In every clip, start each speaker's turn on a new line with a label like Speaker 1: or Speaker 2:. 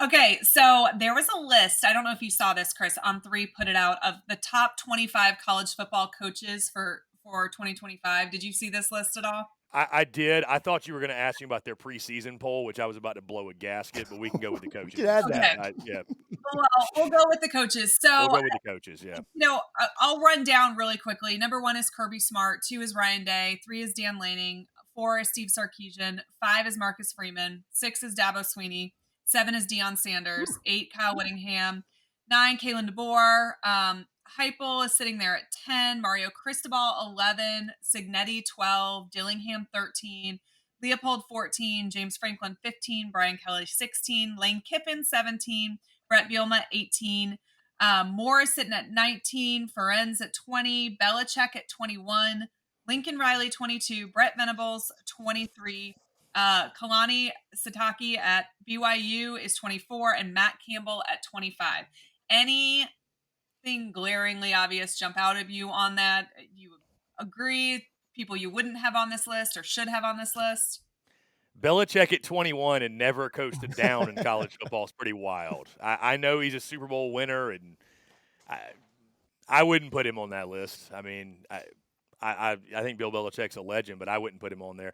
Speaker 1: Okay, so there was a list. I don't know if you saw this, Chris. On3 put it out of the top 25 college football coaches for 2025. Did you see this list at all?
Speaker 2: I did. I thought you were going to ask me about their preseason poll, which I was about to blow a gasket, but we can go with the
Speaker 3: We can
Speaker 2: coaches
Speaker 3: add
Speaker 2: instead.
Speaker 3: that.
Speaker 1: Okay.
Speaker 2: Yeah,
Speaker 1: We'll go with the coaches.
Speaker 2: we'll
Speaker 1: So,
Speaker 2: go with the coaches. Yeah.
Speaker 1: I'll run down really quickly. Number 1 is Kirby Smart. 2 is Ryan Day. 3 is Dan Lanning. 4 is Steve Sarkisian. 5 is Marcus Freeman. 6 is Dabo Sweeney. 7 is Deion Sanders. 8, Kyle Whittingham. 9, Kalen DeBoer. Heupel is sitting there at 10. Mario Cristobal, 11. Signetti, 12. Dillingham, 13. Leopold, 14. James Franklin, 15. Brian Kelly, 16. Lane Kiffin, 17. Brett Bielema, 18. Morris sitting at 19, Ferenz at 20, Belichick at 21, Lincoln Riley 22, Brett Venables 23, Kalani Sataki at BYU is 24, and Matt Campbell at 25. Anything glaringly obvious jump out of you on that? You agree? People you wouldn't have on this list or should have on this list?
Speaker 2: Belichick at 21 and never coasted down in college football is pretty wild. I know he's a Super Bowl winner, and I, I wouldn't put him on that list. I mean, I think Bill Belichick's a legend, but I wouldn't put him on there.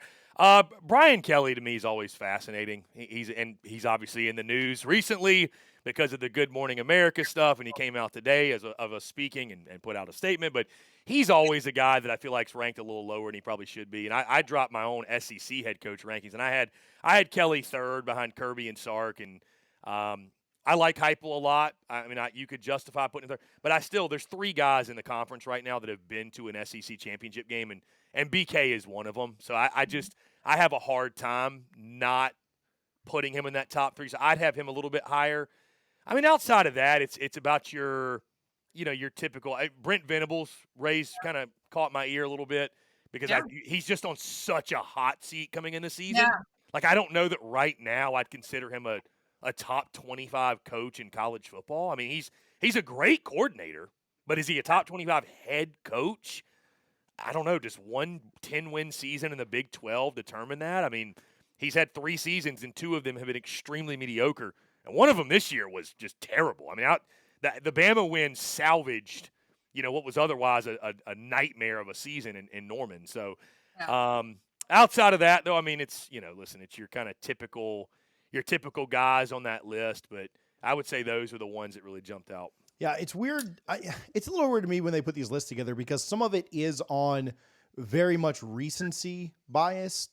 Speaker 2: Brian Kelly to me is always fascinating. He's obviously in the news recently because of the Good Morning America stuff, and he came out today of a speaking and put out a statement. But he's always a guy that I feel like's ranked a little lower than he probably should be. And I dropped my own SEC head coach rankings, and I had Kelly third behind Kirby and Sark, and I like Heupel a lot. I mean, you could justify putting him there, but there's 3 guys in the conference right now that have been to an SEC championship game, and BK is one of them. So I have a hard time not putting him in that top 3. So I'd have him a little bit higher. I mean, outside of that, it's about your typical Brent Venables kind of caught my ear a little bit because
Speaker 1: Yeah.
Speaker 2: he's just on such a hot seat coming in the season.
Speaker 1: Yeah.
Speaker 2: Like I don't know that right now I'd consider him a top 25 coach in college football. I mean, he's a great coordinator, but is he a top 25 head coach? I don't know. Does one 10-win season in the Big 12 determine that? I mean, he's had 3 seasons, and 2 of them have been extremely mediocre, and one of them this year was just terrible. I mean, the Bama win salvaged, what was otherwise a nightmare of a season in Norman. So,
Speaker 1: Yeah.
Speaker 2: outside of that, though, I mean, listen, it's your kind of your typical guys on that list, but I would say those are the ones that really jumped out.
Speaker 3: Yeah, it's weird. It's a little weird to me when they put these lists together because some of it is on very much recency bias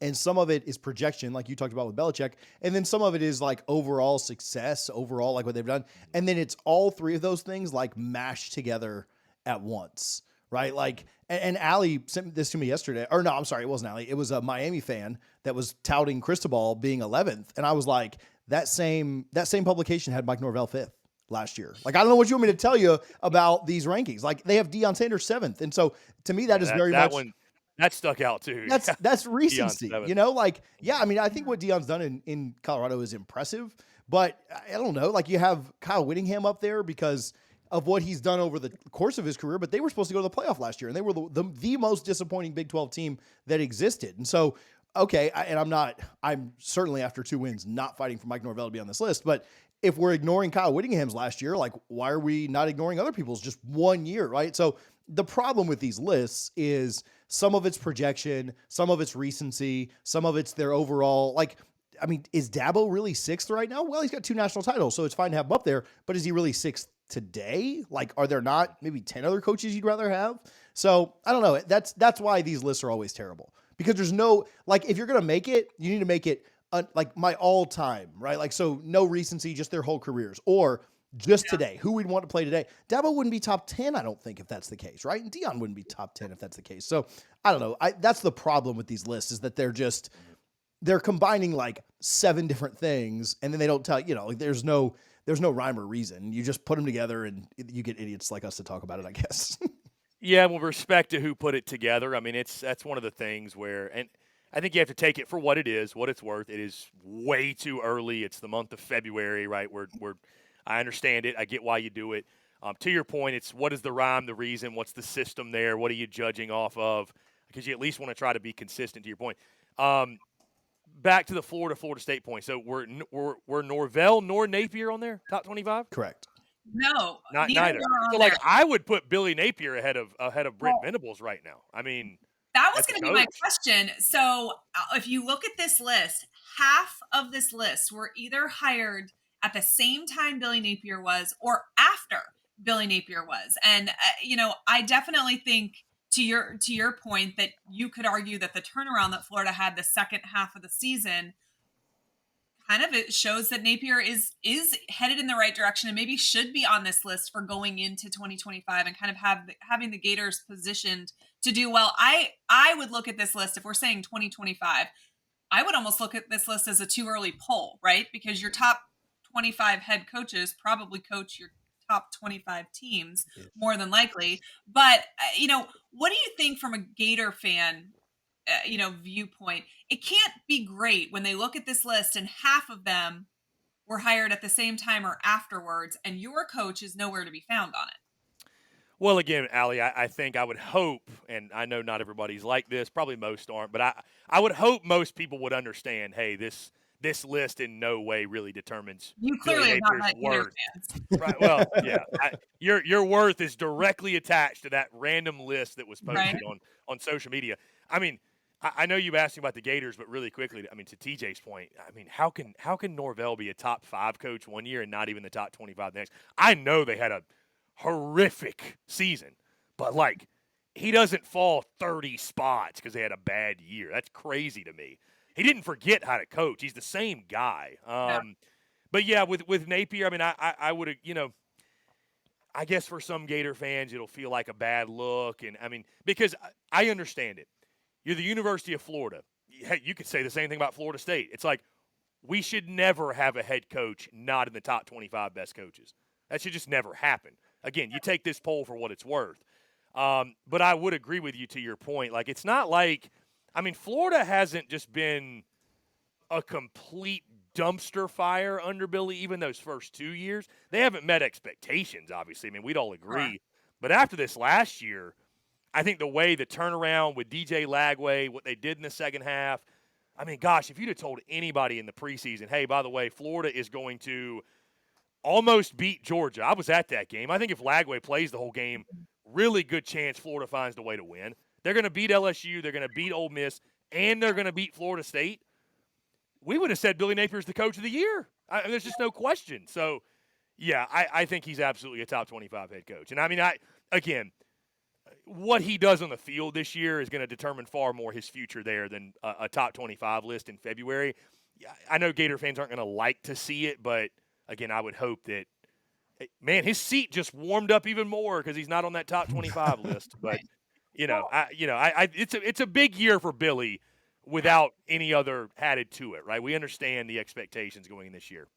Speaker 3: and some of it is projection, like you talked about with Belichick, and then some of it is like overall success, overall like what they've done, and then it's all 3 of those things like mashed together at once, right? Like, and Allie sent this to me yesterday, or no, I'm sorry, it wasn't Allie. It was a Miami fan that was touting Cristobal being 11th, and I was like, that same publication had Mike Norvell 5th last year. Like, I don't know what you want me to tell you about these rankings. Like, they have Deion Sanders 7th, and so to me, that is very
Speaker 2: that
Speaker 3: much
Speaker 2: one that stuck out too.
Speaker 3: that's
Speaker 2: Deion
Speaker 3: recency,
Speaker 2: 7th.
Speaker 3: like, yeah, I mean, I think what Deion's done in Colorado is impressive, but I don't know, like you have Kyle Whittingham up there because of what he's done over the course of his career, but they were supposed to go to the playoff last year and they were the most disappointing Big 12 team that existed. And so, okay. I'm certainly after 2 wins, not fighting for Mike Norvell to be on this list, but if we're ignoring Kyle Whittingham's last year, like why are we not ignoring other people's just 1 year? Right. So the problem with these lists is some of it's projection, some of it's recency, some of it's their overall, like, I mean, is Dabo really 6th right now? Well, he's got 2 national titles, so it's fine to have him up there, but is he really 6th today? Like, are there not maybe 10 other coaches you'd rather have? So I don't know. That's why these lists are always terrible because there's no, like, if you're going to make it, you need to make it like my all time, right? Like, so no recency, just their whole careers or just today, who we'd want to play today. Dabo wouldn't be top 10, I don't think, if that's the case, right? And Deion wouldn't be top 10 if that's the case. So I don't know. That's the problem with these lists is that they're combining like 7 different things and then they don't tell, like there's no rhyme or reason. You just put them together and you get idiots like us to talk about it, I guess.
Speaker 2: Yeah, with respect to who put it together, I mean, that's one of the things where, and I think you have to take it for what it is, what it's worth. It is way too early. It's the month of February, right? I understand it. I get why you do it. To your point, it's what is the rhyme, the reason, what's the system there, what are you judging off of? Because you at least want to try to be consistent. To your point, back to the Florida State point. So were Norvell nor Napier on there top 25?
Speaker 3: Correct.
Speaker 1: No,
Speaker 2: Neither.
Speaker 1: were on
Speaker 2: So like
Speaker 1: there.
Speaker 2: I would put Billy Napier ahead of Brent
Speaker 1: Well,
Speaker 2: Venables right now. I mean,
Speaker 1: that was
Speaker 2: as a
Speaker 1: going to be my
Speaker 2: coach.
Speaker 1: question. So if you look at this list, half of this list were either hired at the same time Billy Napier was or after Billy Napier was. And I definitely think to your point that you could argue that the turnaround that Florida had the second half of the season kind of it shows that Napier is headed in the right direction and maybe should be on this list for going into 2025 and kind of having the Gators positioned to do well. I would look at this list if we're saying 2025. I would almost look at this list as a too early poll, right? Because your top 25 head coaches probably coach your top 25 teams more than likely. But what do you think from a Gator fan viewpoint? It can't be great when they look at this list and half of them were hired at the same time or afterwards, and your coach is nowhere to be found on it.
Speaker 2: Well, again, Allie, I think I would hope, and I know not everybody's like this, probably most aren't, but I would hope most people would understand, hey, this list in no way really determines
Speaker 1: You clearly have not met Gator
Speaker 2: worth.
Speaker 1: fans.
Speaker 2: Right. Well, yeah. Your worth is directly attached to that random list that was posted on social media. I mean, I know you asked me about the Gators, but really quickly, I mean, to TJ's point, I mean, how can Norvell be a top 5 coach one year and not even the top 25 the next? I know they had a horrific season, but like he doesn't fall 30 spots because they had a bad year. That's crazy to me. He didn't forget how to coach. He's the same guy. But yeah, with Napier, I mean, I would, I guess for some Gator fans, it'll feel like a bad look. And I mean, because I understand it. You're the University of Florida. You could say the same thing about Florida State. It's like we should never have a head coach not in the top 25 best coaches. That should just never happen. Again, you take this poll for what it's worth. But I would agree with you to your point. Like, it's not like, I mean, Florida hasn't just been a complete dumpster fire under Billy, even those first 2 years. They haven't met expectations, obviously. I mean, we'd all agree.
Speaker 1: Right.
Speaker 2: But after this last year, I think the way the turnaround with DJ Lagway, what they did in the second half, I mean, gosh, if you'd have told anybody in the preseason, hey, by the way, Florida is going to almost beat Georgia. I was at that game. I think if Lagway plays the whole game, really good chance Florida finds the way to win. They're going to beat LSU. They're going to beat Ole Miss, and they're going to beat Florida State. We would have said Billy Napier's the coach of the year. There's just no question. So, yeah, I think he's absolutely a top 25 head coach. And, I mean, again, what he does on the field this year is going to determine far more his future there than a top 25 list in February. I know Gator fans aren't going to like to see it, but, again, I would hope that, man, his seat just warmed up even more because he's not on that top 25 list. But, it's a big year for Billy without any other added to it, right? We understand the expectations going in this year.